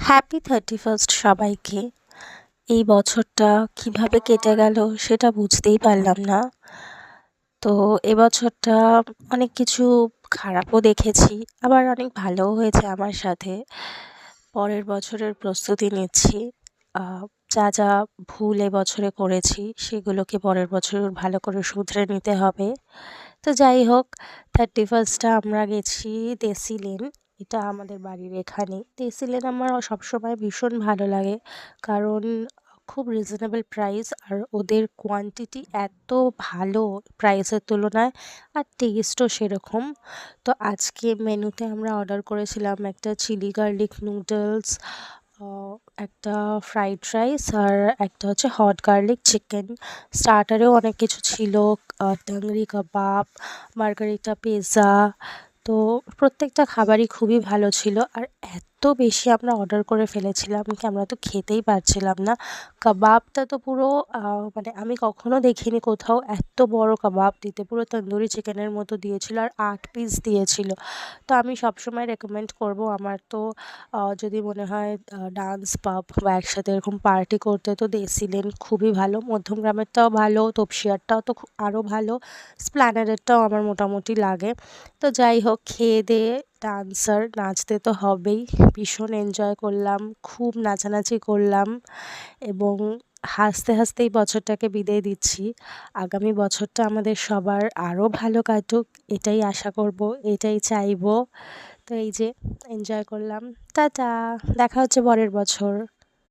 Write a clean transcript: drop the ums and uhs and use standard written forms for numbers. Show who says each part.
Speaker 1: Happy 31st সবাইকে। এই বছরটা কিভাবে কেটে গেল সেটা বুঝতেই পারলাম না। তো এবছরটা অনেক কিছু খারাপও দেখেছি, আবার অনেক ভালোও হয়েছে আমার সাথে। পরের বছরের প্রস্তুতি নিচ্ছি। যা যা ভুল এবছরে করেছি সেগুলোকে পরের বছর ভালো করে শুধরে নিতে হবে। তো যাই হোক, 31st আমরা গেছি দেশি লেন। এটা আমাদের বাড়ির এখানেই। দেশি লেন আমার সবসময় ভীষণ ভালো লাগে, কারণ খুব রিজনেবল প্রাইস আর ওদের কোয়ান্টিটি এত ভালো প্রাইসের তুলনায়, আর টেস্টও সেরকম। তো আজকে মেনুতে আমরা অর্ডার করেছিলাম একটা চিলি গার্লিক নুডলস, একটা ফ্রাইড রাইস, আর একটা হচ্ছে হট গার্লিক চিকেন। স্টার্টারেও অনেক কিছু ছিল, টাংরি কাবাব, মার্গারিটা পিৎজা। তো প্রত্যেকটা খাবারই খুবই ভালো ছিল, আর এত বেশি আমরা অর্ডার করে ফেলেছিলাম কি আমরা তো খেতেই পারছিলাম না। কাবাবটা তো পুরো মানে আমি কখনো দেখিনি কোথাও এত বড় কাবাব দিতে, পুরো তন্দুরি চিকেনের মতো দিয়েছিল, আর 8 পিস দিয়েছিল। তো আমি সবসময় রেকমেন্ড করব, আমার তো যদি মনে হয় ডান্স পাব বা একসাথে এরকম পার্টি করতে, তো দেশি লেন খুবই ভালো। মধ্যমগ্রামেরটাও ভালো, তপসিয়ারটাও তো আরও ভালো, স্প্ল্যানেডেরটাও আমার মোটামুটি লাগে। তো যাই হোক, খেয়ে দেয়ে ডান্স আর নাচতে তো হবেই। ভীষণ এনজয় করলাম, খুব নাচানাচি করলাম, এবং হাসতে হাসতে এই বছরটাকে বিদায় দিচ্ছি। আগামী বছরটা আমাদের সবার আরও ভালো কাটুক, এটাই আশা করব, এটাই চাইবো। তো এই যে এনজয় করলাম। টাটা, দেখা হচ্ছে পরের বছর।